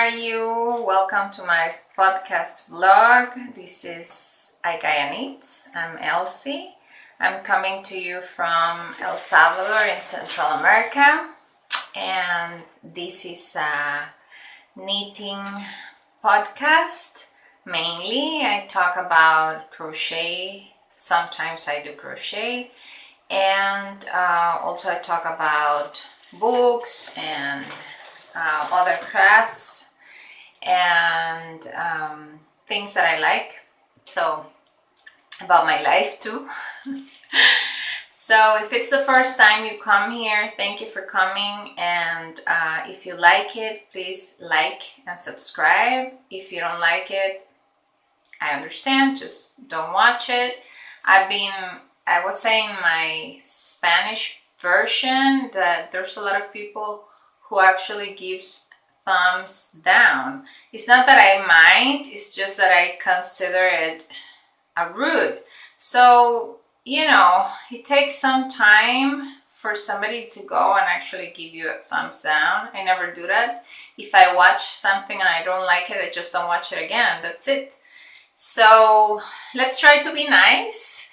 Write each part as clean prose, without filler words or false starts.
are you? Welcome to my podcast vlog. This is IGAIA-KNITS. I'm Elsie. I'm coming to you from El Salvador in Central America, and this is a knitting podcast. Mainly, I talk about crochet. Sometimes I do crochet, and also I talk about books and other crafts and things that I like. So about my life too. So if it's the first time you come here, thank you for coming, and if you like it, please like and subscribe. If you don't like it, I understand, just don't watch it. I was saying my Spanish version that there's a lot of people who actually gives thumbs down. It's not that I mind, it's just that I consider it a rude. So, it takes some time for somebody to go and actually give you a thumbs down. I never do that. If I watch something and I don't like it, I just don't watch it again. That's it. So let's try to be nice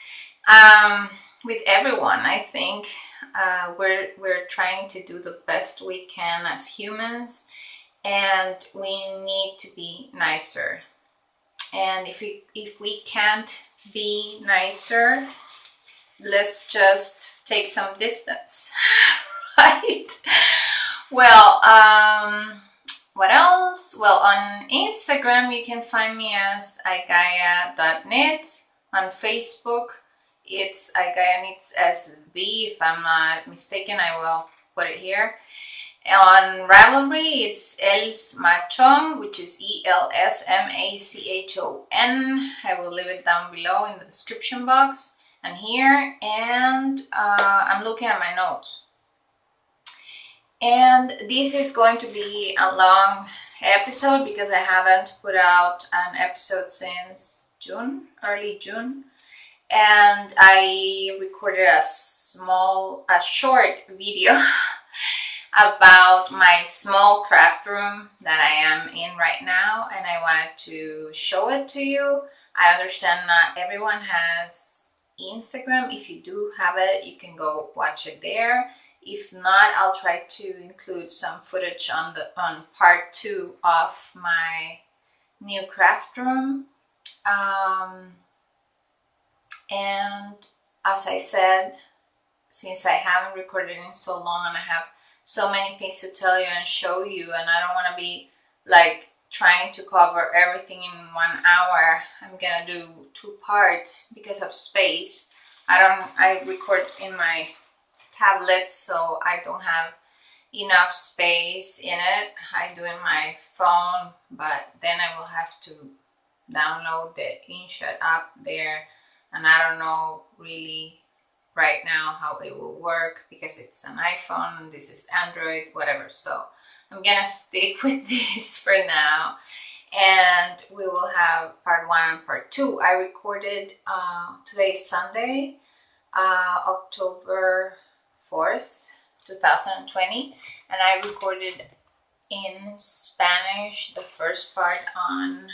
with everyone. I think we're trying to do the best we can as humans, and we need to be nicer. And if we can't be nicer, let's just take some distance, right? Well, what else? Well, on Instagram you can find me as IGAIA.knits. On Facebook it's IGAIA-KNITS SB. If I'm not mistaken, I will put it here. On Ravelry it's Elsmachon, which is ELSMACHON. I will leave it down below in the description box and here. And I'm looking at my notes. And this is going to be a long episode because I haven't put out an episode since early June. And I recorded a short video about my small craft room that I am in right now, and I wanted to show it to you. I understand not everyone has Instagram. If you do have it, you can go watch it there. If not, I'll try to include some footage on part 2 of my new craft room. And as I said, since I haven't recorded in so long and I have so many things to tell you and show you, and I don't want to be like trying to cover everything in 1 hour, I'm gonna do 2 parts because of space. I record in my tablet, so I don't have enough space in it. I do in my phone, but then I will have to download the InShot app there, and I don't know really right now how it will work because it's an iPhone and this is Android, whatever. So I'm gonna stick with this for now, and we will have part 1 and part 2. I recorded today is Sunday, October 4th, 2020, and I recorded in Spanish the first part on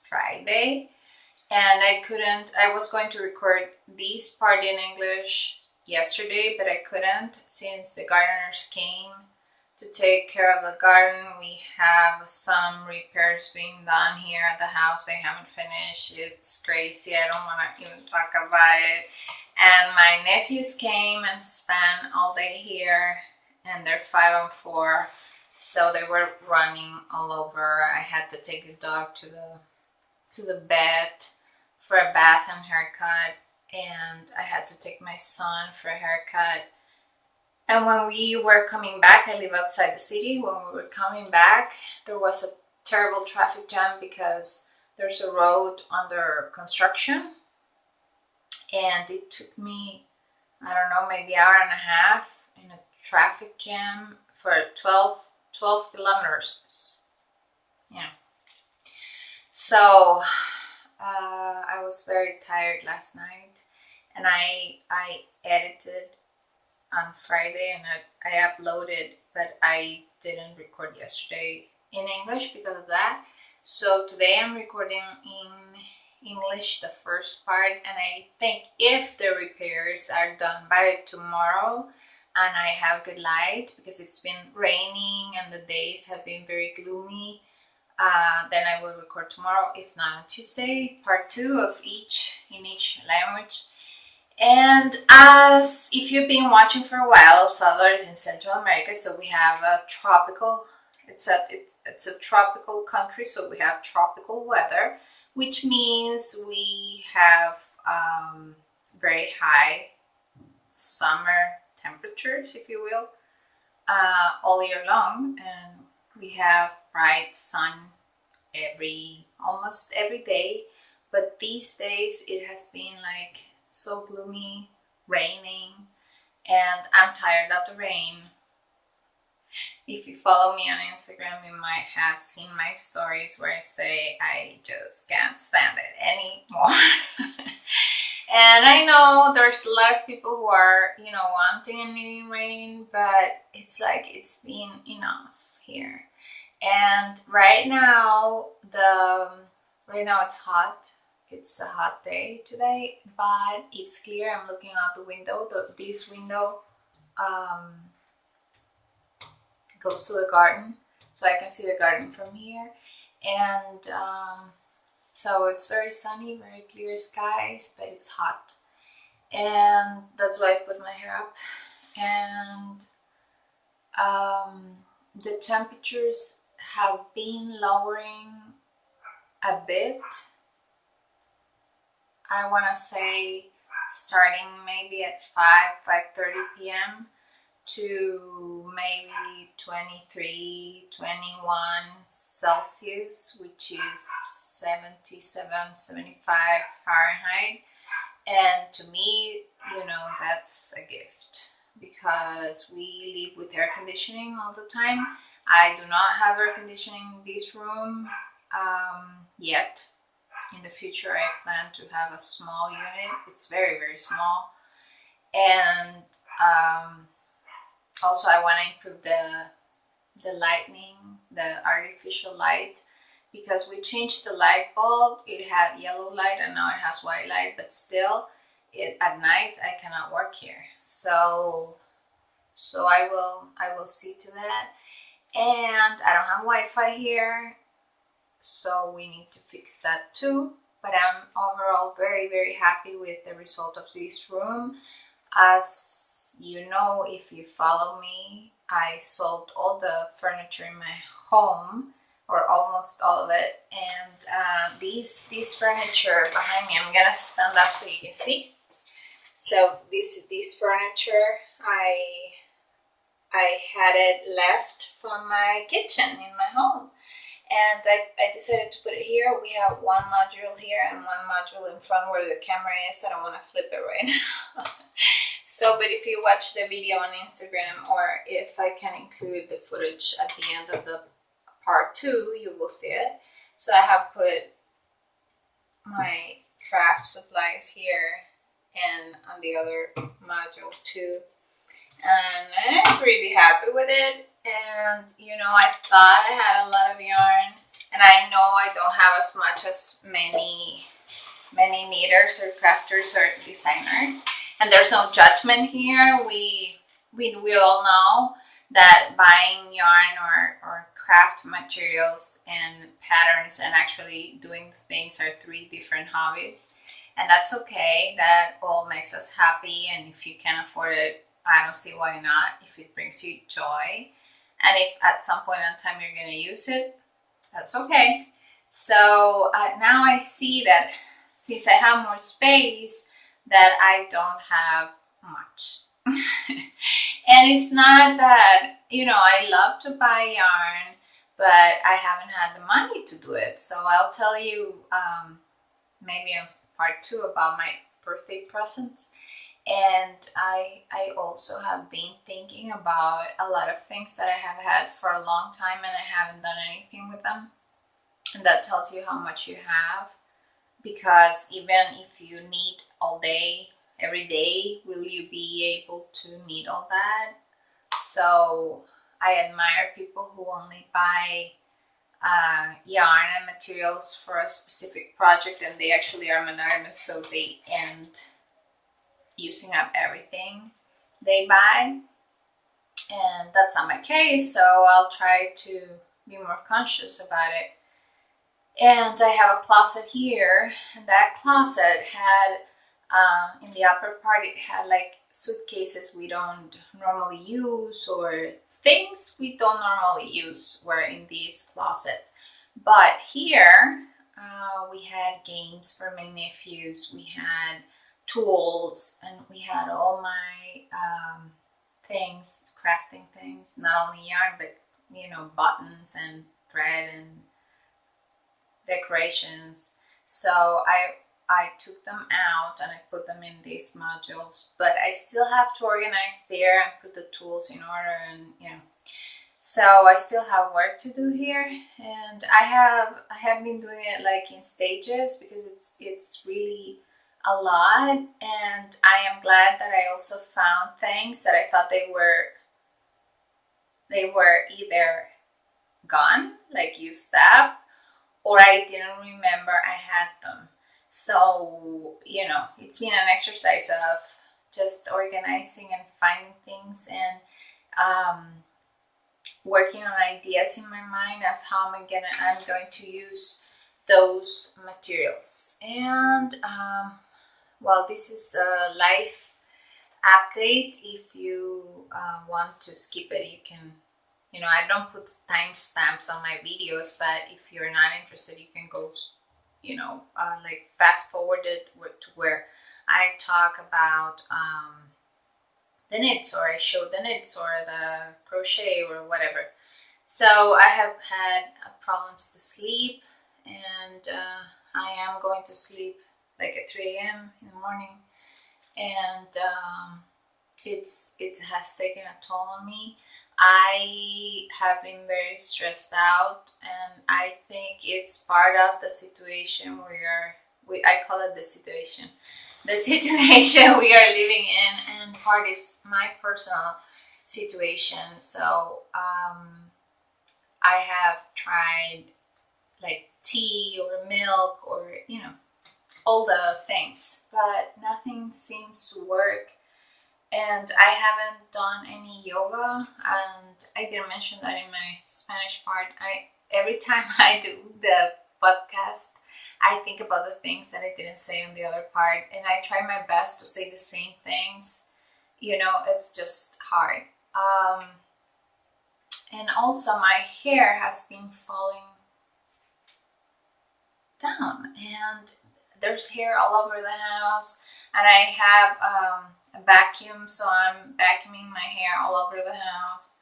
Friday, and I was going to record this part in English yesterday, but I couldn't since the gardeners came to take care of the garden. We have some repairs being done here at the house. They haven't finished. It's crazy. I don't want to even talk about it. And my nephews came and spent all day here, and they're 5 and 4, so they were running all over. I had to take the dog to the vet for a bath and haircut, and I had to take my son for a haircut. And when we were coming back, I live outside the city. When we were coming back, there was a terrible traffic jam because there's a road under construction. And it took me, I don't know, maybe an hour and a half in a traffic jam for 12 kilometers. Yeah. So I was very tired last night, and I edited on Friday and I uploaded, but I didn't record yesterday in English because of that. So today I'm recording in English the first part, and I think if the repairs are done by tomorrow and I have good light, because it's been raining and the days have been very gloomy, then I will record tomorrow, if not on Tuesday, part 2 of each in each language. And as if you've been watching for a while, Salvador is in Central America, so we have a tropical, it's a tropical country, so we have tropical weather, which means we have very high summer temperatures, if you will, all year long, and we have bright sun almost every day. But these days it has been like so gloomy, raining, and I'm tired of the rain. If you follow me on Instagram, you might have seen my stories where I say I just can't stand it anymore. And I know there's a lot of people who are, wanting and needing rain, but it's like it's been enough here. And right now it's hot. It's a hot day today, but it's clear. I'm looking out the window. This window goes to the garden, so I can see the garden from here. And so it's very sunny, very clear skies, but it's hot. And that's why I put my hair up. And the temperatures have been lowering a bit. I want to say starting maybe at 5:30 p.m. to maybe 23, 21 Celsius, which is 77, 75 Fahrenheit. And to me, that's a gift, because we live with air conditioning all the time. I do not have air conditioning in this room yet. In the future, I plan to have a small unit. It's very, very small. And also I want to improve the lighting, the artificial light, because we changed the light bulb. It had yellow light and now it has white light, but still at night I cannot work here. So I will see to that. And I don't have Wi-Fi here, so we need to fix that too. But I'm overall very, very happy with the result of this room. As you know, if you follow me, I sold all the furniture in my home, or almost all of it. And this furniture behind me, I'm gonna stand up so you can see. So this furniture, I had it left from my kitchen in my home, and I decided to put it here. We have one module here and one module in front where the camera is. I don't want to flip it right now. So, but if you watch the video on Instagram, or if I can include the footage at the end of the part 2, you will see it. So I have put my craft supplies here and on the other module too. And I'm pretty happy with it. And I thought I had a lot of yarn, and I know I don't have as much as many knitters or crafters or designers. And there's no judgment here. We all know that buying yarn or craft materials and patterns and actually doing things are 3 different hobbies, and that's okay. That all makes us happy, and if you can afford it, I don't see why not. If it brings you joy, and if at some point in time you're going to use it, that's okay. So now I see that since I have more space, that I don't have much. And it's not that, I love to buy yarn, but I haven't had the money to do it. So I'll tell you maybe on part 2 about my birthday presents. And I also have been thinking about a lot of things that I have had for a long time, and I haven't done anything with them. And that tells you how much you have, because even if you knit all day, every day, will you be able to knit all that? So I admire people who only buy yarn and materials for a specific project, and they actually are monogamous, so they end using up everything they buy. And that's not my case, so I'll try to be more conscious about it. And I have a closet here, and that closet had in the upper part, it had like suitcases we don't normally use, or things we don't normally use were in this closet. But here we had games for my nephews, we had tools, and we had all my things, crafting things, not only yarn, but buttons and thread and decorations. So I took them out and I put them in these modules, but I still have to organize there and put the tools in order, and so I still have work to do here. And I have been doing it like in stages, because it's really a lot. And I am glad that I also found things that I thought they were either gone, like used up, or I didn't remember I had them. So it's been an exercise of just organizing and finding things, and working on ideas in my mind of how I'm going to use those materials. And well, this is a life update. If you want to skip it, you can. I don't put timestamps on my videos, but if you're not interested, you can go, like fast forward it to where I talk about the knits, or I show the knits or the crochet or whatever. So I have had problems to sleep, and I am going to sleep like at 3 a.m. in the morning, and it has taken a toll on me. I have been very stressed out, and I think it's part of the situation I call it the situation we are living in, and part is my personal situation. So I have tried like tea or milk or all the things, but nothing seems to work. And I haven't done any yoga, and I didn't mention that in my Spanish part. Every time I do the podcast, I think about the things that I didn't say on the other part, and I try my best to say the same things. It's just hard. And also my hair has been falling down, and there's hair all over the house, and I have a vacuum, so I'm vacuuming my hair all over the house,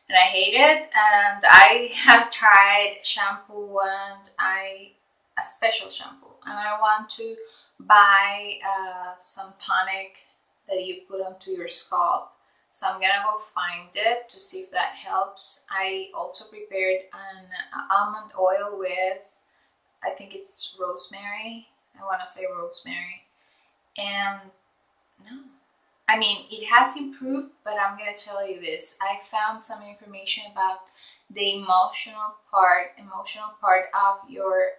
and I hate it. And I have tried shampoo, and a special shampoo, and I want to buy some tonic that you put onto your scalp. So I'm gonna go find it to see if that helps. I also prepared an almond oil with, I think it's rosemary. I want to say rosemary. And no, I mean, it has improved, but I'm going to tell you this. I found some information about the emotional part of your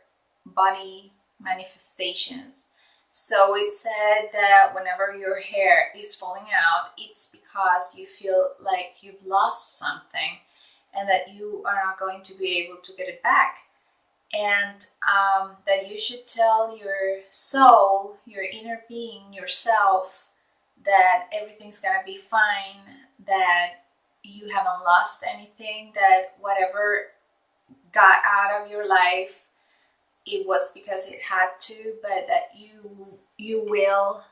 body manifestations. So it said that whenever your hair is falling out, it's because you feel like you've lost something and that you are not going to be able to get it back. And that you should tell your soul, your inner being, yourself, that everything's gonna be fine, that you haven't lost anything, that whatever got out of your life, it was because it had to, but that you will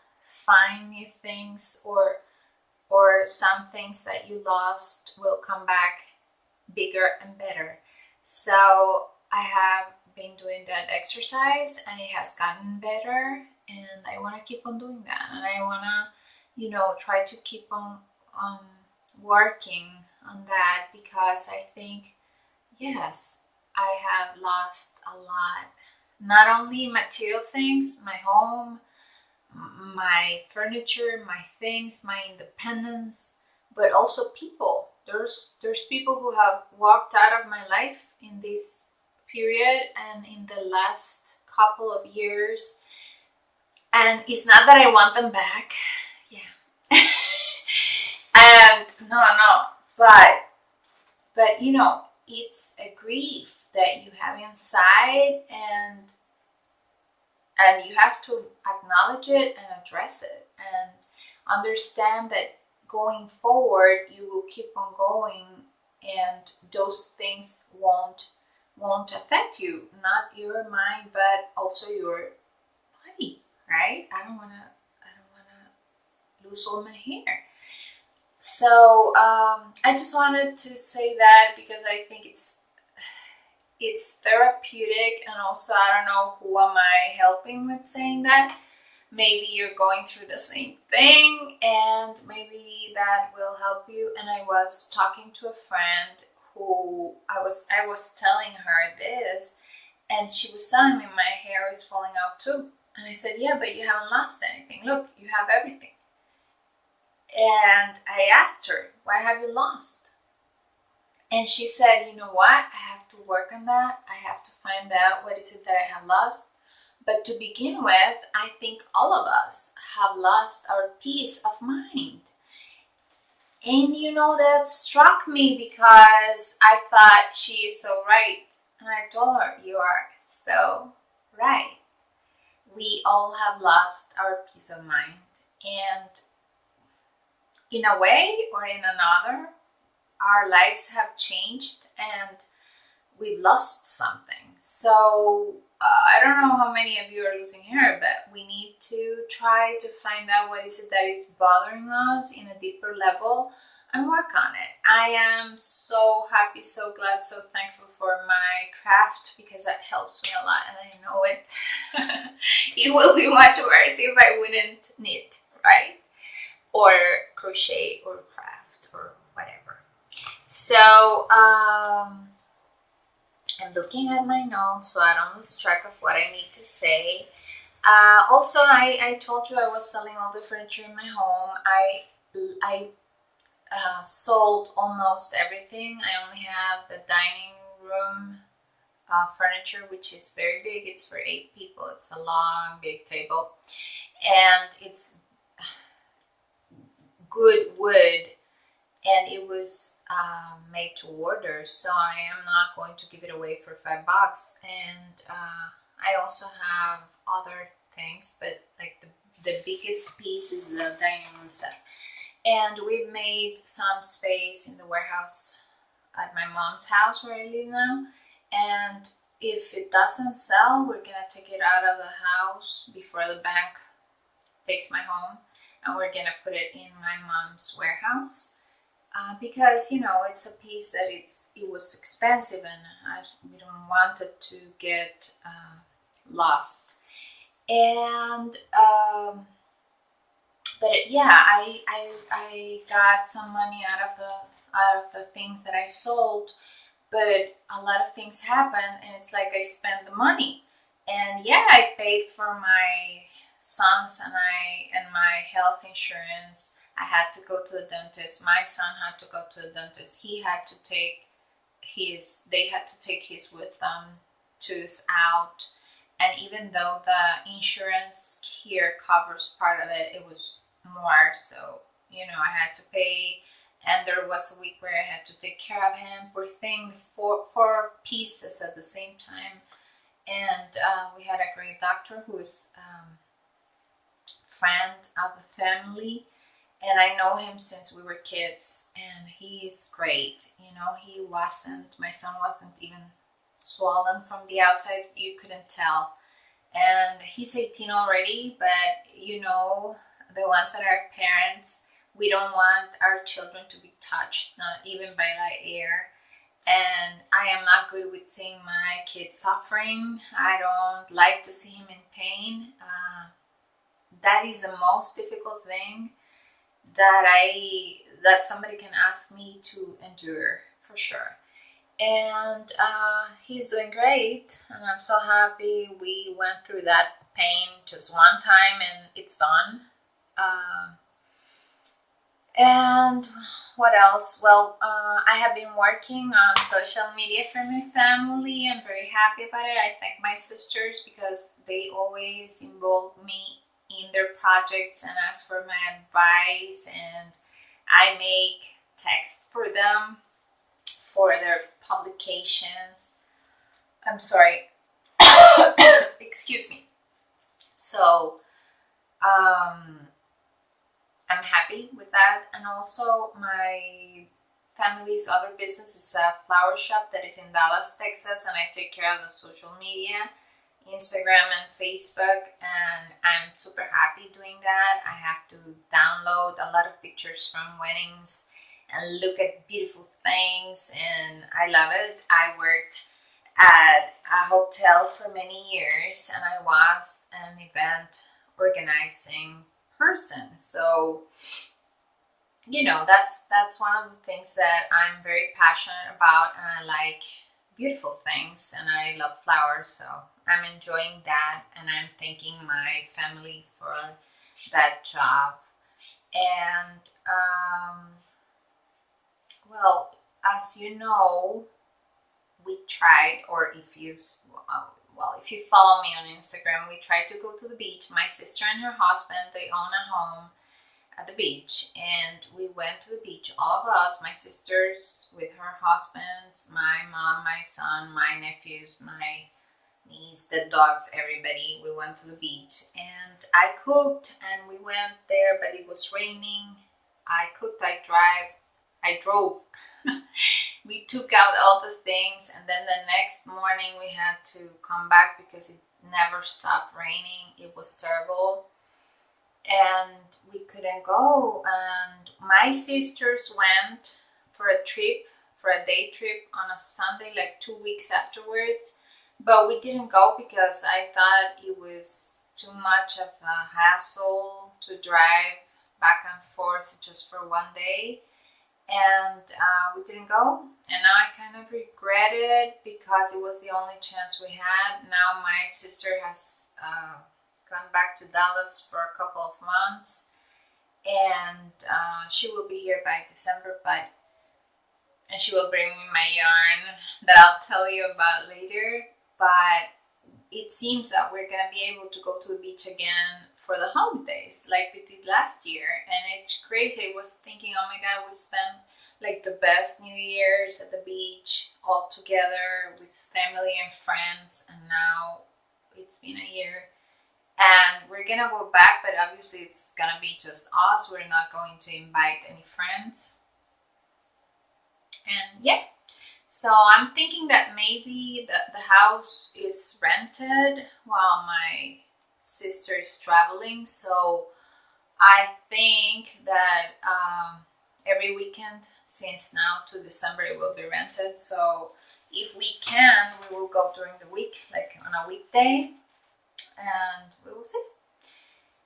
find new things, or some things that you lost will come back bigger and better. So I have been doing that exercise, and it has gotten better, and I want to keep on doing that, and I want to try to keep on working on that, because I think, yes, I have lost a lot. Not only material things, my home, my furniture, my things, my independence, but also people. There's people who have walked out of my life in this period and in the last couple of years. And it's not that I want them back. Yeah. And no, but you know, it's a grief that you have inside, and you have to acknowledge it and address it and understand that going forward you will keep on going, and those things won't affect you, not your mind but also your body, right? I don't want to lose all my hair. So I just wanted to say that because I think it's therapeutic, and also I don't know who am I helping with saying that. Maybe you're going through the same thing and maybe that will help you. And I was talking to a friend who I was telling her this, and she was telling me my hair is falling out too. And I said, yeah, but you haven't lost anything. Look, you have everything. And I asked her, what have you lost? And she said, you know what? I have to work on that. I have to find out what is it that I have lost. But to begin with, I think all of us have lost our peace of mind. And you know, that struck me because I thought she is so right. And I told her, you are so right. We all have lost our peace of mind. And in a way or in another, our lives have changed and we've lost something. So I don't know how many of you are losing hair, but we need to try to find out what is it that is bothering us in a deeper level and work on it. I am so happy, so glad, so thankful for my craft because that helps me a lot, and I know it. It will be much worse if I wouldn't knit, right? Or crochet or craft or whatever. So I'm looking at my notes so I don't lose track of what I need to say. Also, I told you I was selling all the furniture in my home. I sold almost everything. I only have the dining room furniture, which is very big. It's for 8 people. It's a long, big table. And it's good wood. And it was made to order, so I am not going to give it away for $5. And I also have other things, but like the biggest piece is the dining room set. And we've made some space in the warehouse at my mom's house where I live now. And if it doesn't sell, we're gonna take it out of the house before the bank takes my home, and we're gonna put it in my mom's warehouse. Because you know, it's a piece that it was expensive, and we don't want it to get lost. And but yeah, I got some money out of the things that I sold, but a lot of things happened, and it's like I spent the money. And yeah, I paid for my sons and my health insurance. I had to go to the dentist. My son had to go to the dentist. They had to take his wisdom tooth out. And even though the insurance here covers part of it, it was more. So, you know, I had to pay. And there was a week where I had to take care of him. Poor thing, four pieces at the same time. And we had a great doctor who is friend of the family. And I know him since we were kids, and he is great. You know, my son wasn't even swollen from the outside. You couldn't tell. And he's 18 already, but you know, the ones that are parents, we don't want our children to be touched, not even by light air. And I am not good with seeing my kid suffering. I don't like to see him in pain. That is the most difficult thing that somebody can ask me to endure, for sure. And he's doing great, and I'm so happy we went through that pain just one time and it's done. And what else? Well, I have been working on social media for my family. I'm very happy about it. I thank my sisters because they always involve me in their projects and ask for my advice, and I make text for them for their publications. I'm sorry. Excuse me. So, I'm happy with that. And also, my family's other business is a flower shop that is in Dallas, Texas, and I take care of the social media, Instagram and Facebook, and I'm super happy doing that. I have to download a lot of pictures from weddings and look at beautiful things, and I love it. I worked at a hotel for many years, and I was an event organizing person. So, that's one of the things that I'm very passionate about, and I like beautiful things, and I love flowers. So I'm enjoying that, and I'm thanking my family for that job. And well, as you know, we tried, or if you follow me on Instagram, we tried to go to the beach. My sister and her husband, they own a home at the beach, and we went to the beach, all of us, my sisters with her husbands, my mom, my son, my nephews, my niece, the dogs, everybody. We went to the beach, and I cooked, and we went there, but it was raining. I cooked, I drove. We took out all the things, and then the next morning we had to come back because it never stopped raining. It was terrible, and we couldn't go. And my sisters went for a day trip on a Sunday, like 2 weeks afterwards, but we didn't go because I thought it was too much of a hassle to drive back and forth just for one day. And we didn't go, and now I kind of regret it because it was the only chance we had. Now my sister has gone back to Dallas for a couple of months, and she will be here by December, and she will bring me my yarn that I'll tell you about later. But it seems that we're gonna be able to go to the beach again for the holidays like we did last year, and it's crazy. I was thinking, oh my god, we spent like the best New Year's at the beach all together with family and friends, and now it's been a year, and we're gonna go back, but obviously it's gonna be just us. We're not going to invite any friends. And yeah, so I'm thinking that maybe the house is rented while my sister is traveling. So I think that every weekend since now to December it will be rented. So if we can, we will go during the week, like on a weekday, and we will see.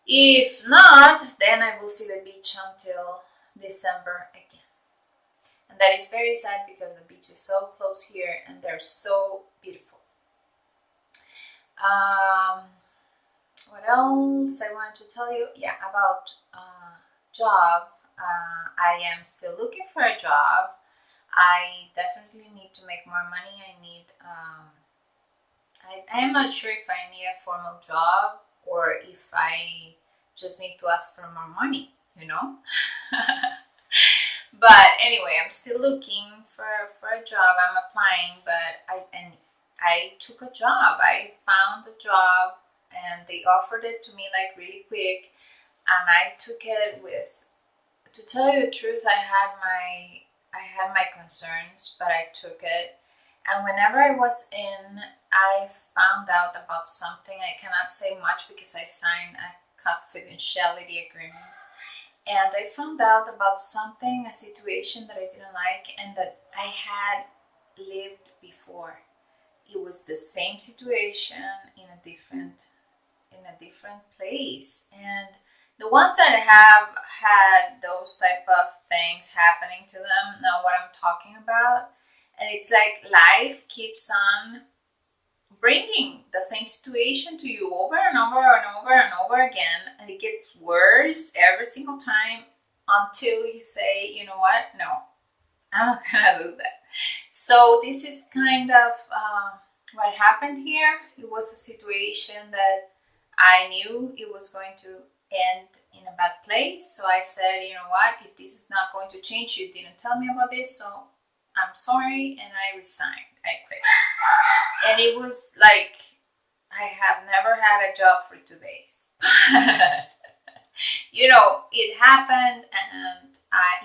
If not, then I will see the beach until December again. And that is very sad because the beach is so close here and they're so beautiful. What else I wanted to tell you? Yeah, about job. I am still looking for a job. I definitely need to make more money. I am not sure if I need a formal job or if I just need to ask for more money, But anyway, I'm still looking for a job. I'm applying, but I took a job. I found a job, and they offered it to me like really quick, and I took it with. To tell you the truth, I had my concerns, but I took it. And whenever I was in, I found out about something. I cannot say much because I signed a confidentiality agreement. And I found out about something, a situation that I didn't like and that I had lived before. It was the same situation in a different place. And the ones that have had those type of things happening to them know what I'm talking about. And it's like life keeps on bringing the same situation to you over and over and over and over again, and it gets worse every single time. until you say, you know what, no, I'm not gonna do that. So this is kind of what happened here. It was a situation that I knew it was going to end in a bad place. So I said, you know what, if this is not going to change, you didn't tell me about this, so I'm sorry, and I resigned. I quit. And it was like, I have never had a job for 2 days. You know, it happened, and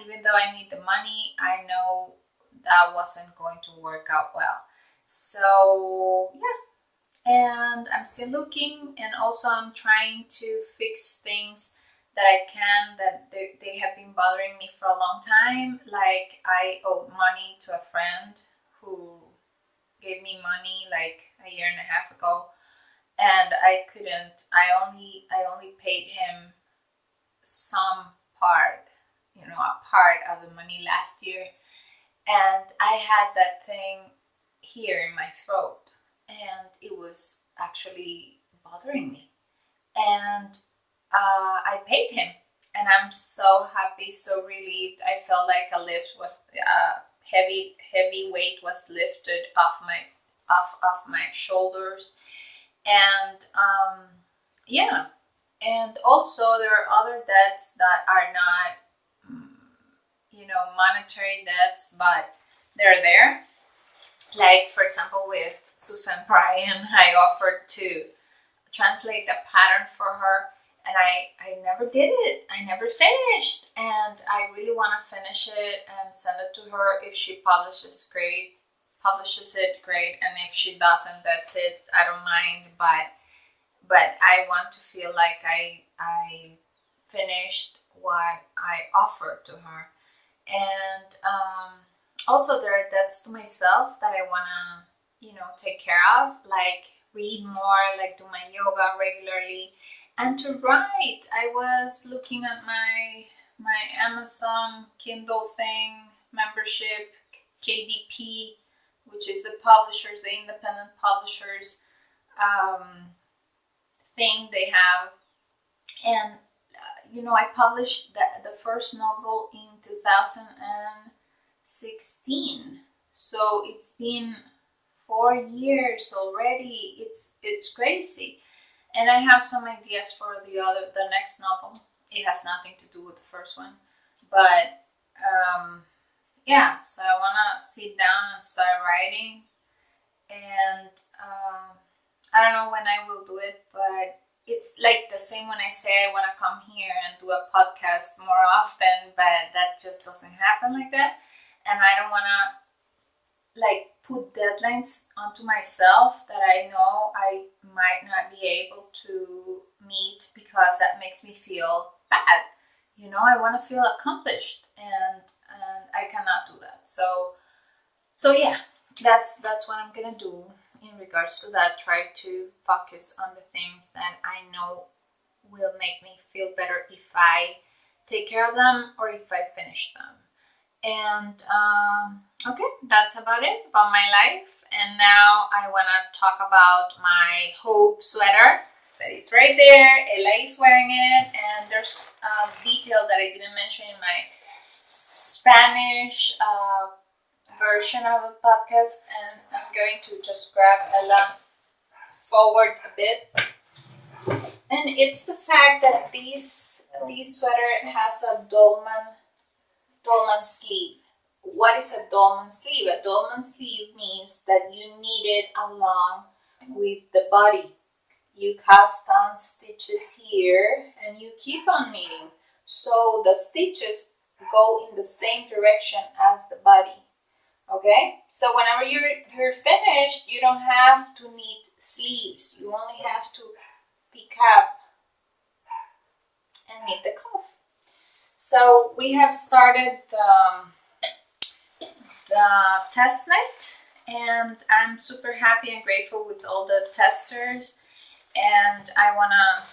even though I need the money, I know that wasn't going to work out well. So yeah, and I'm still looking, and also I'm trying to fix things that I can, that they have been bothering me for a long time. Like, I owed money to a friend who gave me money like a year and a half ago, and I couldn't. I only paid him some part, you know, a part of the money last year, and I had that thing here in my throat, and it was actually bothering me, and I paid him, and I'm so happy, so relieved. I felt like a lift was heavy weight was lifted off my shoulders, and yeah. And also there are other debts that are not, you know, monetary debts, but they're there. Like, for example, with Susan Bryan, I offered to translate the pattern for her, and I never did it. I never finished, and I really want to finish it and send it to her. If she publishes it, great, and if she doesn't, that's it. I don't mind, but I want to feel like I finished what I offered to her. And also there are debts to myself that I want to, you know, take care of, like read more, like do my yoga regularly, and to write. I was looking at my Amazon Kindle thing, membership, KDP, which is the publishers, the independent publishers thing they have. And you know, I published the first novel in 2016, so it's been 4 years already. It's crazy, and I have some ideas for the next novel. It has nothing to do with the first one, but yeah. So I wanna sit down and start writing, and I don't know when I will do it, but it's like the same when I say I want to come here and do a podcast more often, but that just doesn't happen like that. And I don't want to like put deadlines onto myself that I know I might not be able to meet, because that makes me feel bad. You know, I want to feel accomplished, and I cannot do that. So yeah, that's what I'm gonna do in regards to that. Try to focus on the things that I know will make me feel better if I take care of them or if I finish them. And okay, that's about it about my life. And now I want to talk about my Hope sweater that is right there. Ella is wearing it, and there's a detail that I didn't mention in my Spanish version of the podcast, and I'm going to just grab Ella forward a bit. And it's the fact that this sweater has a dolman sleeve. What is a dolman sleeve? A dolman sleeve means that you knit it along with the body. You cast on stitches here and you keep on knitting, so the stitches go in the same direction as the body. Okay, so whenever you're finished, you don't have to knit sleeves. You only have to pick up and knit the cuff. So we have started the test knit, and I'm super happy and grateful with all the testers. And I want to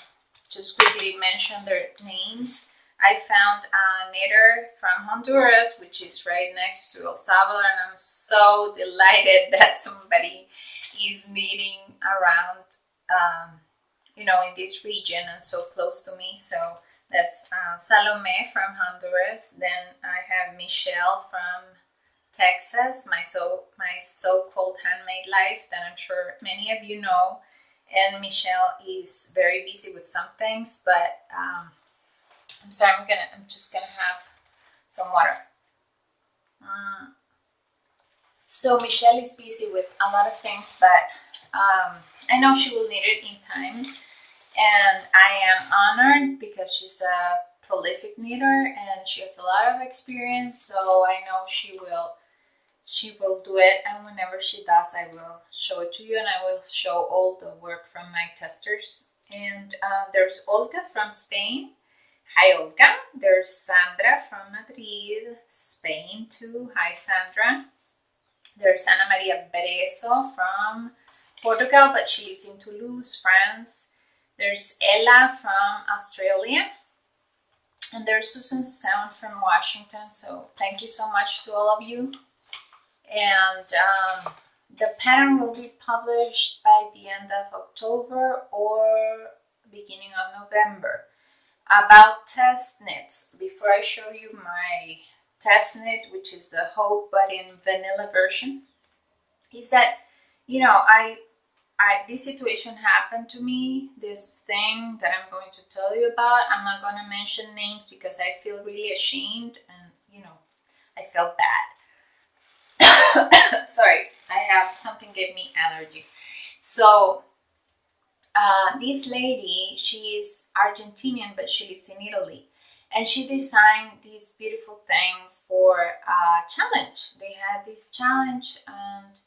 just quickly mention their names. I found a knitter from Honduras, which is right next to El Salvador, and I'm so delighted that somebody is knitting around, you know, in this region and so close to me. So That's Salome from Honduras. Then I have Michelle from Texas, my so-called handmade life that I'm sure many of you know. And Michelle is very busy with some things, but I'm sorry. I'm just gonna have some water. So Michelle is busy with a lot of things, but I know she will need it in time. And I am honored because she's a prolific knitter and she has a lot of experience. So I know she will do it. And whenever she does, I will show it to you, and I will show all the work from my testers. And there's Olga from Spain. Hi, Olga. There's Sandra from Madrid, Spain too. Hi, Sandra. There's Ana Maria Bereso from Portugal, but she lives in Toulouse, France. There's Ella from Australia. And there's Susan Sound from Washington. So thank you so much to all of you. And the pattern will be published by the end of October or beginning of November. About test knits, before I show you my test knit, which is the Hope but in vanilla version, is that, you know, this situation happened to me, this thing that I'm going to tell you about. I'm not going to mention names because I feel really ashamed and, you know, I felt bad. Sorry, I have something gave me allergy. So this lady, she is Argentinian, but she lives in Italy. And she designed this beautiful thing for a challenge. They had this challenge and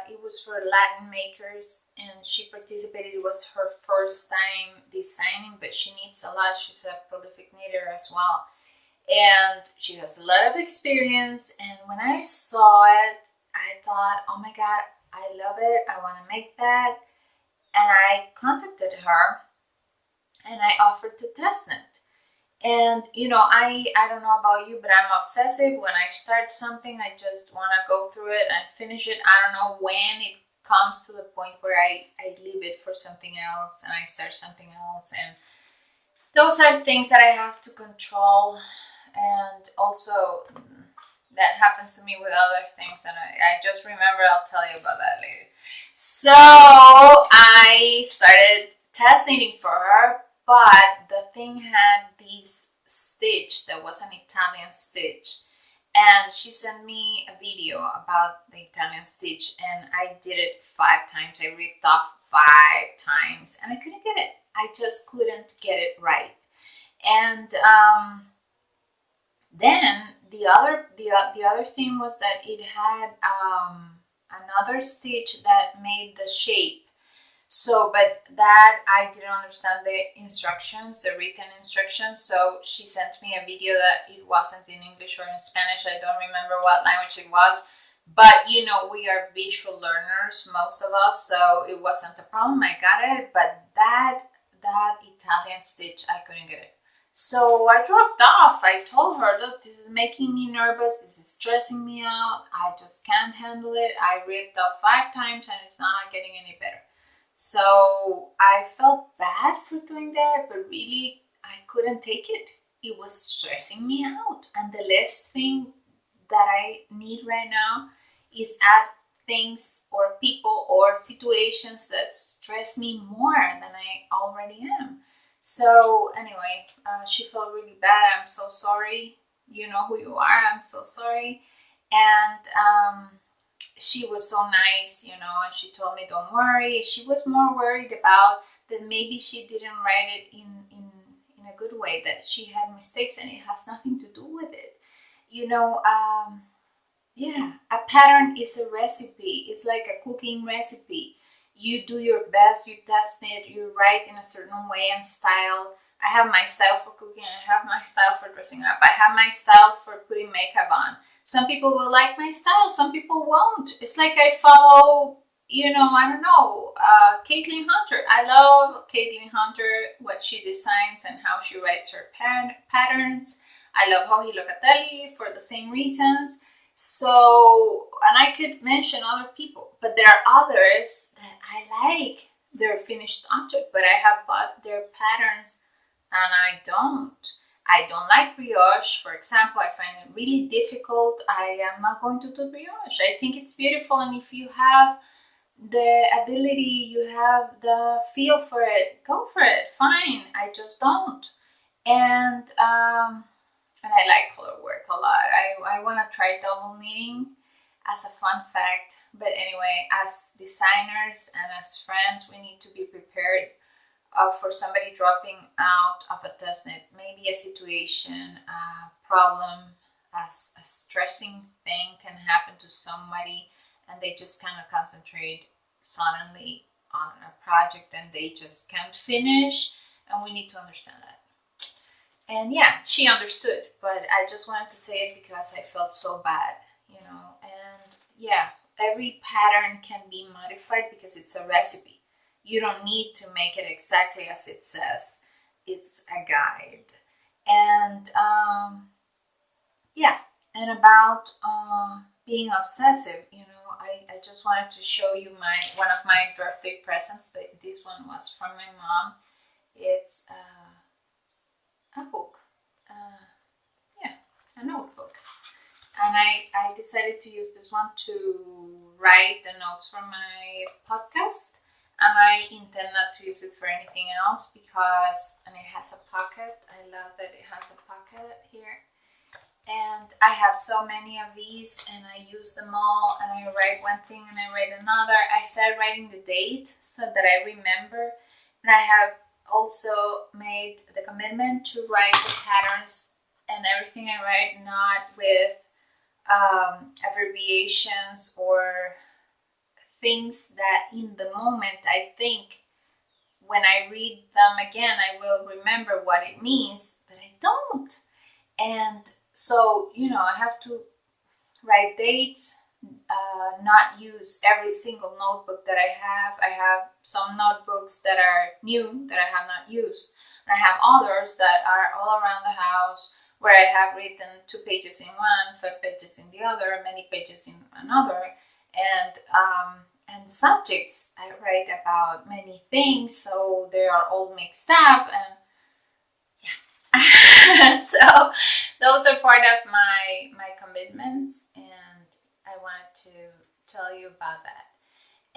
it was for Latin makers, and she participated. It was her first time designing, but she knits a lot. She's a prolific knitter as well. And she has a lot of experience. And when I saw it, I thought, oh my God, I love it. I want to make that. And I contacted her and I offered to test knit. And you know, I don't know about you, but I'm obsessive. When I start something, I just want to go through it and finish it. I don't know when it comes to the point where I leave it for something else and I start something else. And those are things that I have to control. And also that happens to me with other things, and I just remember, I'll tell you about that later. So I started test knitting for her, but the thing had this stitch that was an Italian stitch, and she sent me a video about the Italian stitch, and I did it 5 times. I ripped off 5 times and I couldn't get it. I just couldn't get it right. And then the other thing was that it had another stitch that made the shape. So, but that I didn't understand the instructions, the written instructions. So she sent me a video that it wasn't in English or in Spanish. I don't remember what language it was. But you know, we are visual learners, most of us, so it wasn't a problem. I got it, but that Italian stitch, I couldn't get it. So I dropped off. I told her, look, this is making me nervous. This is stressing me out. I just can't handle it. I ripped off 5 times and it's not getting any better. So I felt bad for doing that, but really I couldn't take it. It was stressing me out. And the last thing that I need right now is add things or people or situations that stress me more than I already am. So anyway, she felt really bad. I'm so sorry. You know who you are. I'm so sorry. And she was so nice, you know, and she told me, don't worry. She was more worried about that maybe she didn't write it in a good way, that she had mistakes, and it has nothing to do with it. You know, yeah, a pattern is a recipe. It's like a cooking recipe. You do your best, you test it, you write in a certain way and style. I have my style for cooking, I have my style for dressing up, I have my style for putting makeup on. Some people will like my style, some people won't. It's like I follow, you know, I don't know, Caitlin Hunter. I love Caitlin Hunter, what she designs and how she writes her patterns. I love Joji Locatelli for the same reasons. So, and I could mention other people, but there are others that I like their finished object, but I have bought their patterns and I don't. I don't like brioche, for example. I find it really difficult. I am not going to do brioche. I think it's beautiful, and if you have the ability, you have the feel for it, go for it. Fine. I just don't. And I like color work a lot. I want to try double knitting as a fun fact. But anyway, as designers and as friends, we need to be prepared for somebody dropping out of a test knit. Maybe a situation, a problem, a stressing thing can happen to somebody, and they just kind of concentrate suddenly on a project and they just can't finish, and we need to understand that. And yeah, she understood, but I just wanted to say it because I felt so bad, and yeah, every pattern can be modified because it's a recipe. You don't need to make it exactly as it says. It's a guide. And yeah, and about being obsessive, I just wanted to show you one of my birthday presents. This one was from my mom. It's a book, yeah, a notebook. And I decided to use this one to write the notes for my podcast. And I intend not to use it for anything else and it has a pocket. I love that it has a pocket here. And I have so many of these and I use them all, and I write one thing and I write another. I started writing the date so that I remember. And I have also made the commitment to write the patterns and everything I write, not with abbreviations or things that in the moment I think when I read them again I will remember what it means, but I don't. And so, I have to write dates, not use every single notebook that I have. I have some notebooks that are new that I have not used. And I have others that are all around the house where I have written 2 pages in one, 5 pages in the other, many pages in another. And subjects, I write about many things, so they are all mixed up, and yeah. So those are part of my commitments, and I wanted to tell you about that.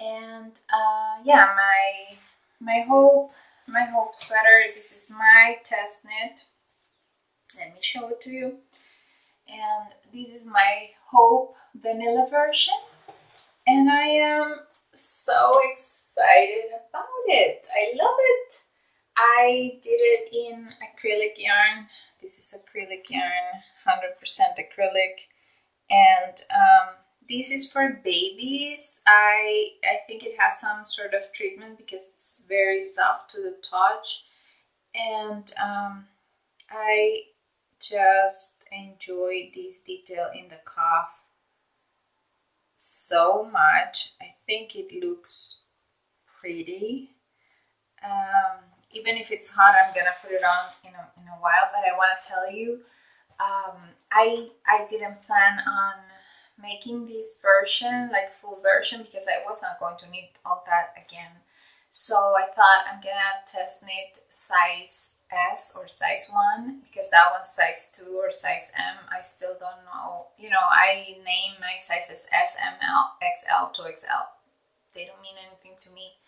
And yeah, my hope sweater. This is my test knit. Let me show it to you. And this is my hope vanilla version. And I am so excited about it. I love it. I did it in acrylic yarn. This is acrylic yarn, 100% acrylic. And this is for babies. I think it has some sort of treatment because it's very soft to the touch. And I just enjoy this detail in the cuff so much. I think it looks pretty. Even if it's hot, I'm gonna put it on in a while, but I want to tell you, I didn't plan on making this version, like full version, because I was not going to knit all that again. So I thought I'm gonna test knit size S or size 1, because that one's size 2 or size M. I still don't know. I name my sizes S, M, L, XL to XL. They don't mean anything to me.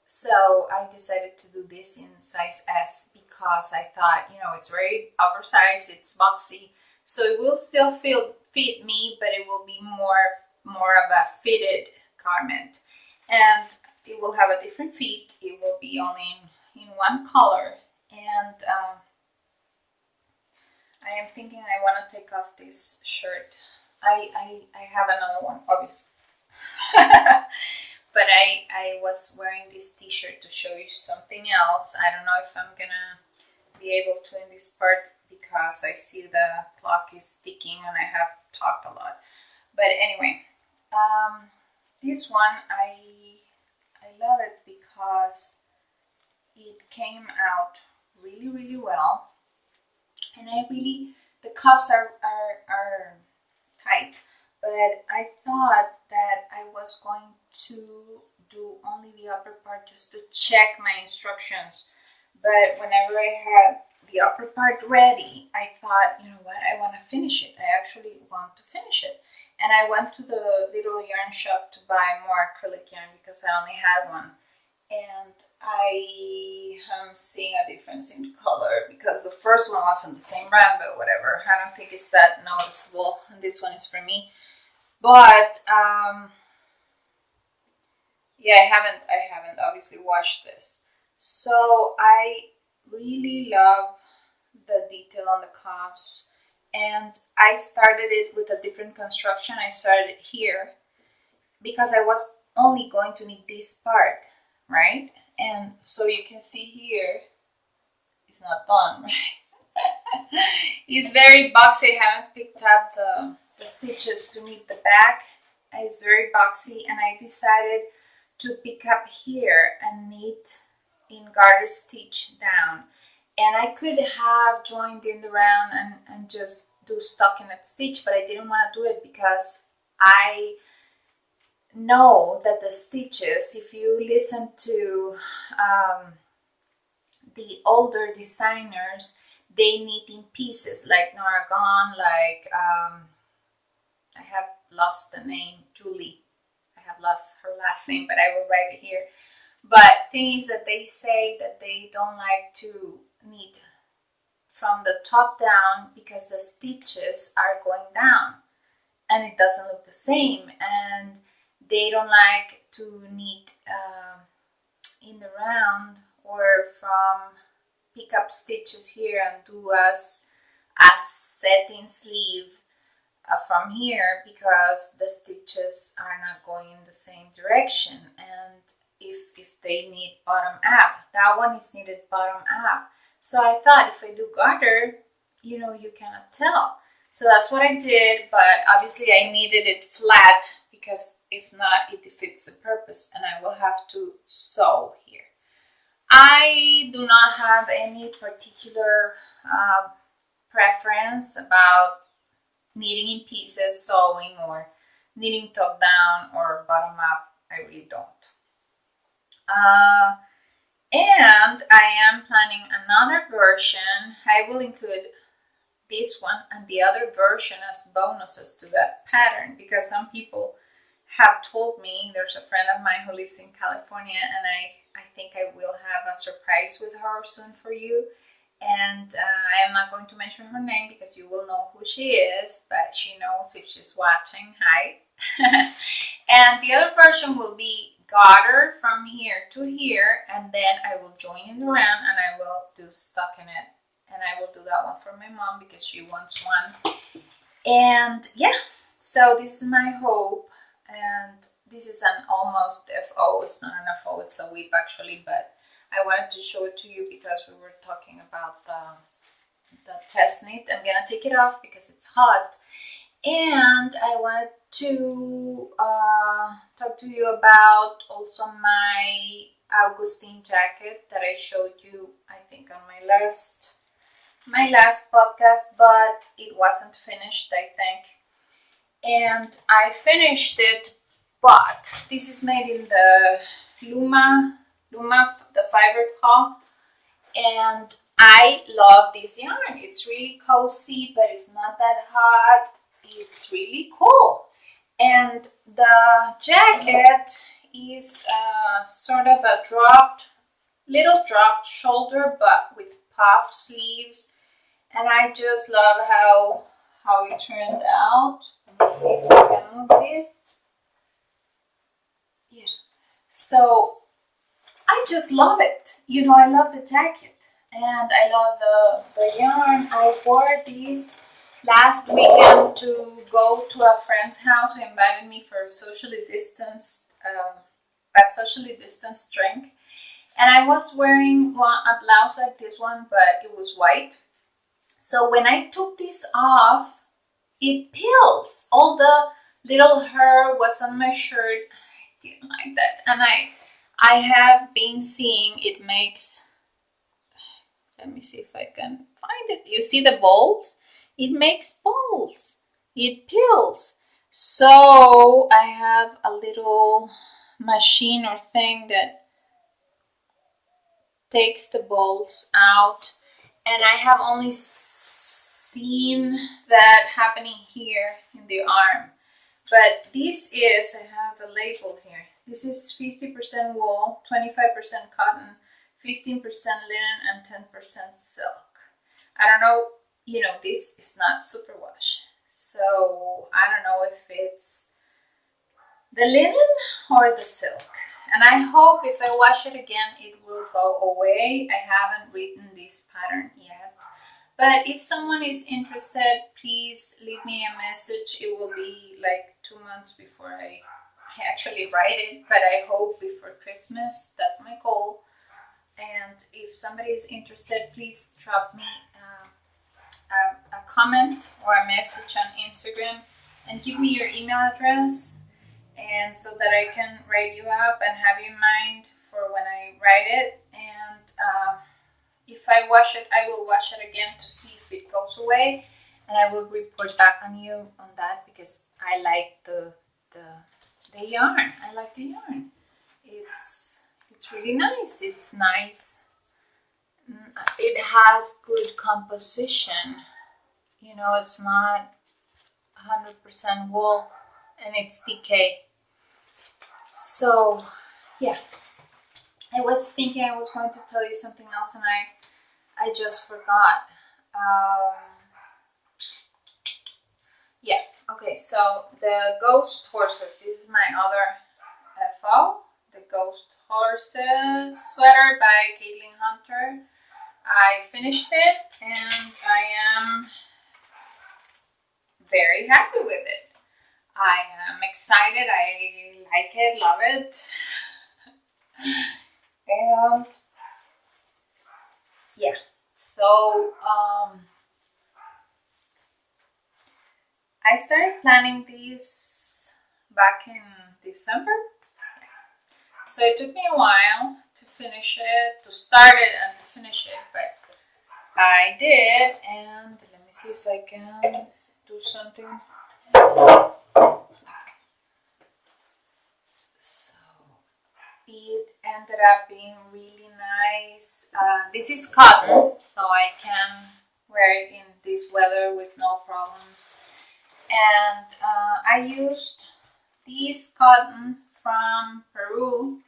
So I decided to do this in size S because I thought, it's very oversized, it's boxy, so it will still fit me, but it will be more of a fitted garment, and it will have a different fit. It will be only in one color, and I am thinking I want to take off this shirt. I have another one, obviously. But I was wearing this t-shirt to show you something else. I don't know if I'm gonna be able to in this part because I see the clock is ticking and I have talked a lot. But anyway, this one I love it because it came out really, really well, and the cuffs are tight, but I thought that I was going to do only the upper part just to check my instructions, But whenever I had the upper part ready, I thought, you know what, I want to finish it. I actually want to finish it. And I went to the little yarn shop to buy more acrylic yarn because I only had one. And I am seeing a difference in color because the first one wasn't the same brand, but whatever. I don't think it's that noticeable. And this one is for me. But yeah, I haven't obviously washed this. So I really love the detail on the cuffs, and I started it with a different construction. I started here because I was only going to need this part, right? And so you can see here, it's not done, right? It's very boxy. I haven't picked up the stitches to knit the back. It's very boxy, and I decided to pick up here and knit in garter stitch down. And I could have joined in the round and just do stockinette stitch, but I didn't want to do it because I know that the stitches, if you listen to the older designers, they knit in pieces, like Nora Gone, like I have lost the name, Julie. I have lost her last name, but I will write it here. But thing is that they say that they don't like to knit from the top down because the stitches are going down and it doesn't look the same, and they don't like to knit in the round or from pick up stitches here and do as setting sleeve from here because the stitches are not going in the same direction. And if they need bottom up, that one is needed bottom up. So I thought if I do garter, you know, you cannot tell. So that's what I did, but obviously I needed it flat because if not, it defeats the purpose and I will have to sew here. I do not have any particular preference about knitting in pieces, sewing, or knitting top down or bottom up. I really don't. And I am planning another version. I will include this one and the other version as bonuses to that pattern because some people have told me, there's a friend of mine who lives in California, and I think I will have a surprise with her soon for you. And I am not going to mention her name because you will know who she is, but she knows if she's watching. Hi. And the other version will be garter from here to here, and then I will join in the round and I will do stockinette, and I will do that one for my mom because she wants one. And yeah, so this is my hope, and this is an almost FO. It's not an FO, it's a whip actually, but I wanted to show it to you because we were talking about the test knit. I'm gonna take it off because it's hot. And I wanted to talk to you about also my Augustine jacket that I showed you, I think, on my last podcast, but it wasn't finished, I think. And I finished it, but this is made in the Luma, the fiber cloth, and I love this yarn. It's really cozy, but it's not that hot. It's really cool. And the jacket is sort of a little dropped shoulder, but with puff sleeves. And I just love how it turned out. Let me see if I can move this. Yeah. So I just love it. You know, I love the jacket and I love the yarn. I wore these last weekend to go to a friend's house who invited me for a socially distanced drink. And I was wearing a blouse like this one, but it was white. So when I took this off, it peels. All the little hair was on my shirt. I didn't like that. And I have been seeing it makes, let me see if I can find it. You see the balls? It makes balls. It peels. So I have a little machine or thing that takes the bolts out, and I have only seen that happening here in the arm. But this is, I have the label here, this is 50% wool, 25% cotton, 15% linen, and 10% silk. I don't know, you know, this is not superwash, so I don't know if it's the linen or the silk. And I hope if I wash it again, it will go away. I haven't written this pattern yet. But if someone is interested, please leave me a message. It will be like 2 months before I actually write it, but I hope before Christmas. That's my goal. And if somebody is interested, please drop me a comment or a message on Instagram and give me your email address, and so that I can write you up and have you in mind for when I write it. And if I wash it, I will wash it again to see if it goes away, and I will report back on you on that, because I like the yarn. I like the yarn. It's really nice. It's nice. It has good composition. You know, it's not 100% wool, and it's decay. So yeah, I was thinking I was going to tell you something else, and I just forgot. Yeah, okay, so the Ghost Horses, this is my other FO, the Ghost Horses sweater by Caitlin Hunter. I finished it, and I am very happy with it. I am excited. I like it, love it. And yeah, so I started planning these back in December. So it took me a while to finish it, to start it and to finish it, but I did. And let me see if I can do something. So it ended up being really nice. This is cotton, so I can wear it in this weather with no problems. And I used this cotton from Peru.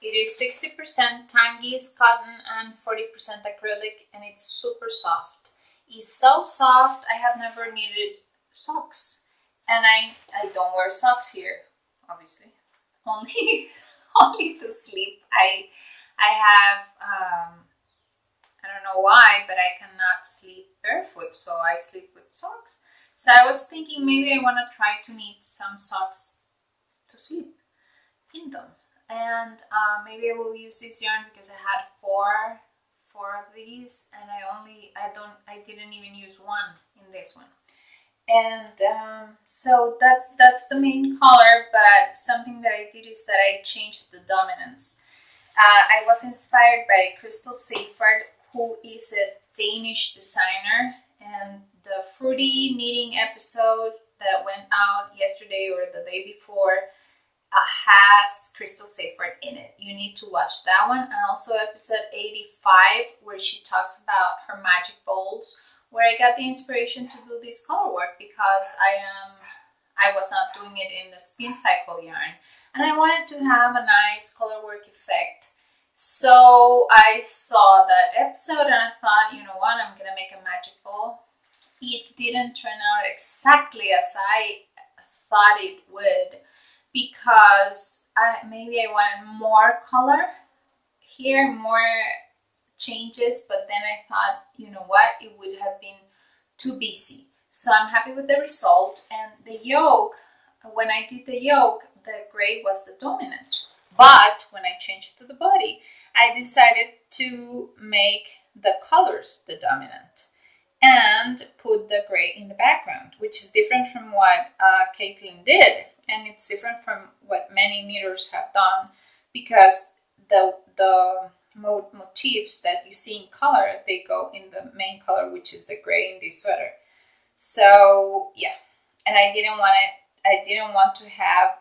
It is 60% Tangis cotton and 40% acrylic, and it's super soft. It's so soft, I have never needed socks. And I don't wear socks here, obviously. Only to sleep. I have, I don't know why, but I cannot sleep barefoot, so I sleep with socks. So I was thinking maybe I want to try to knit some socks to sleep in them. And maybe I will use this yarn because I had four of these, and I didn't even use one in this one. And so that's the main color, but something that I did is that I changed the dominance. I was inspired by Crystal Seyfert, who is a Danish designer, and the Fruity Knitting episode that went out yesterday or the day before has Crystal Seyfert in it. You need to watch that one, and also episode 85, where she talks about her magic bowls, where I got the inspiration to do this color work because I was not doing it in the spin cycle yarn, and I wanted to have a nice color work effect. So I saw that episode and I thought, you know what, I'm gonna make a magic bowl. It didn't turn out exactly as I thought it would, because maybe I wanted more color here, more changes, but then I thought, you know what, it would have been too busy. So I'm happy with the result. And the yoke, when I did the yoke, the gray was the dominant. But when I changed to the body, I decided to make the colors the dominant and put the gray in the background, which is different from what Caitlin did. And it's different from what many knitters have done, because the motifs that you see in color, they go in the main color, which is the gray in this sweater. So yeah, and I didn't want to have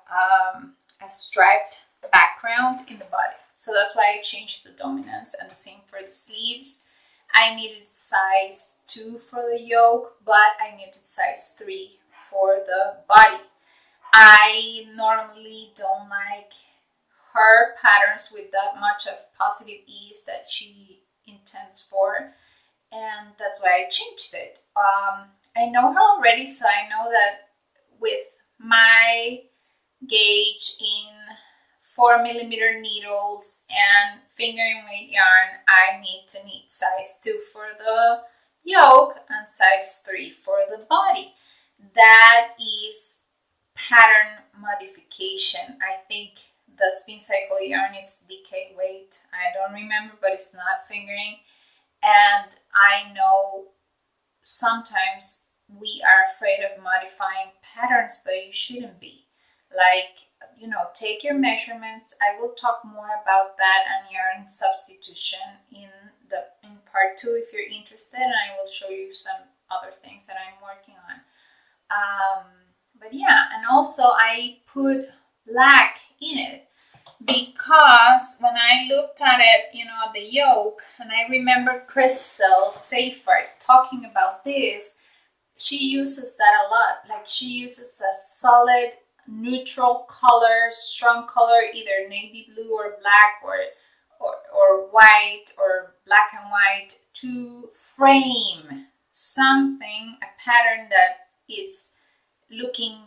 a striped background in the body. So that's why I changed the dominance, and the same for the sleeves. I needed size 2 for the yoke, but I needed size 3 for the body. I normally don't like her patterns with that much of positive ease that she intends for, and that's why I changed it. I know her already, so I know that with my gauge in 4mm needles and fingering weight yarn, I need to knit size 2 for the yoke and size 3 for the body. That is pattern modification. I think the spin cycle yarn is DK weight. I don't remember, but it's not fingering. And I know sometimes we are afraid of modifying patterns, but you shouldn't be. Like, you know, take your measurements. I will talk more about that and yarn substitution in part 2 if you're interested, and I will show you some other things that I'm working on. But yeah, and also I put black in it because when I looked at it, you know, the yoke, and I remember Crystal Seifert talking about this, she uses that a lot. Like, she uses a solid neutral color, strong color, either navy blue or black or white or black and white, to frame something, a pattern that it's looking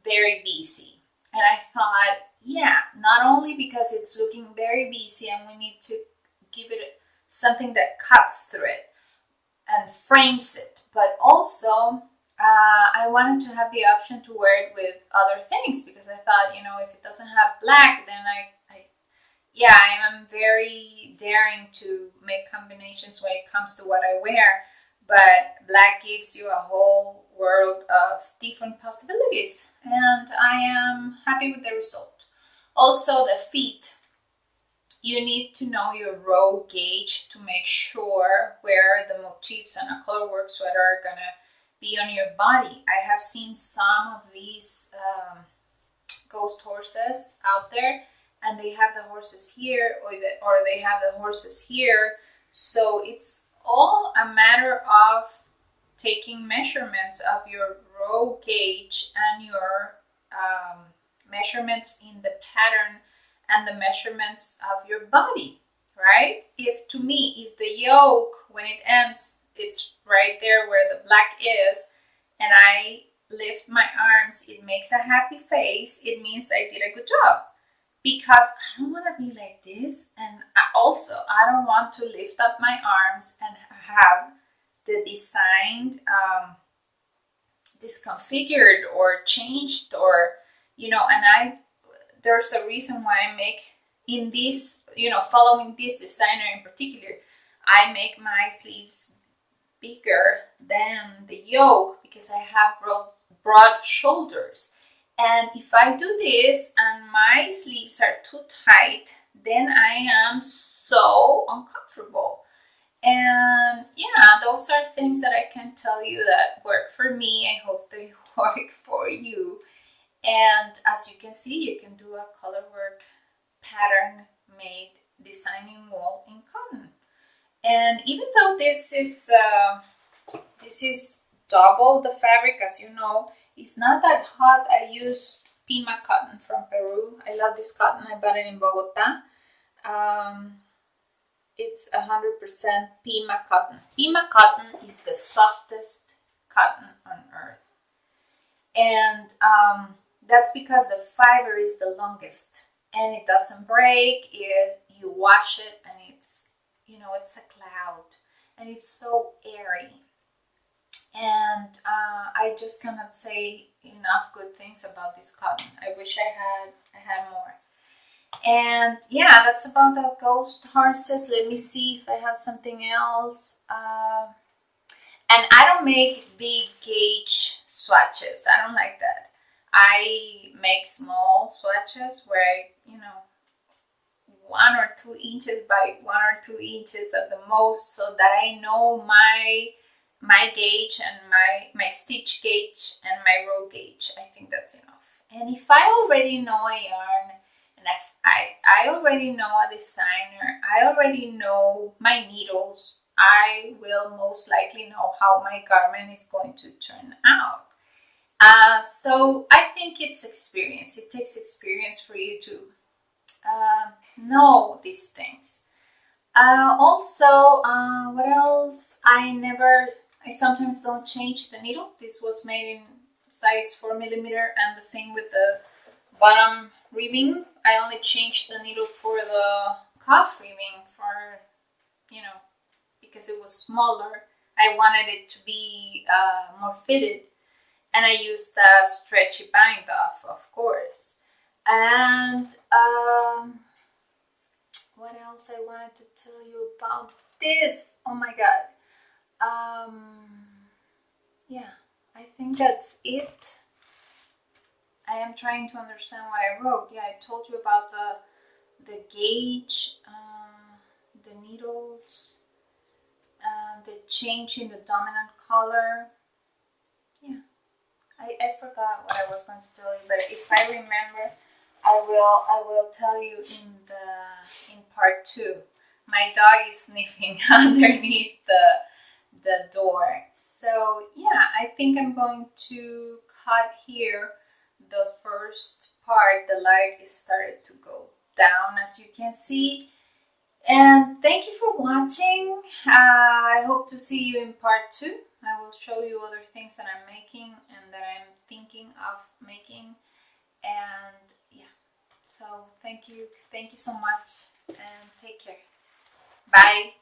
very busy. And I thought, yeah, not only because it's looking very busy and we need to give it something that cuts through it and frames it, but also I wanted to have the option to wear it with other things, because I thought, you know, if it doesn't have black, then I am very daring to make combinations when it comes to what I wear, but black gives you a whole world of different possibilities, and I am happy with the result. Also, the feet. You need to know your row gauge to make sure where the motifs on a colorwork sweater are gonna be on your body. I have seen some of these ghost horses out there, and they have the horses here, or they have the horses here. So it's all a matter of taking measurements of your row gauge and your measurements in the pattern and the measurements of your body, right? If the yoke, when it ends, it's right there where the black is, and I lift my arms, it makes a happy face, it means I did a good job. Because I don't want to be like this, and I don't want to lift up my arms and have the design disconfigured or changed, or, you know, and there's a reason why I make in this, you know, following this designer in particular, I make my sleeves bigger than the yoke because I have broad shoulders. And if I do this and my sleeves are too tight, then I am so uncomfortable. And yeah, those are things that I can tell you that work for me. I hope they work for you. And as you can see, you can do a colorwork pattern made designing wool in cotton. And even though this is double the fabric, as you know, it's not that hot. I used Pima cotton from Peru. I love this cotton. I bought it in Bogota. It's 100% Pima cotton. Pima cotton is the softest cotton on earth. And that's because the fiber is the longest and it doesn't break. You wash it and it's, you know, it's a cloud and it's so airy. And I just cannot say enough good things about this cotton. I wish I had more. And yeah, that's about the ghost horses. Let me see if I have something else. And I don't make big gauge swatches. I don't like that. I make small swatches where I, 1 or 2 inches by 1 or 2 inches at the most, so that I know my gauge and my stitch gauge and my row gauge. I think that's enough. And if I already know a yarn And I already know a designer, I already know my needles, I will most likely know how my garment is going to turn out. So I think it's experience. It takes experience for you to know these things. What else? I sometimes don't change the needle. This was made in size 4mm, and the same with the bottom ribbing. I only changed the needle for the cuff ribbing because it was smaller. I wanted it to be more fitted, and I used the stretchy bind off, of course. And what else I wanted to tell you about this? Oh my god. Yeah, I think that's it. I am trying to understand what I wrote. Yeah, I told you about the gauge, the needles, the change in the dominant color. Yeah, I forgot what I was going to tell you, but if I remember, I will tell you in part 2. My dog is sniffing underneath the door. So yeah, I think I'm going to cut here the first part. The light is started to go down, as you can see. And thank you for watching. I hope to see you in part 2. I will show you other things that I'm making and that I'm thinking of making. And yeah, so thank you so much, and take care. Bye.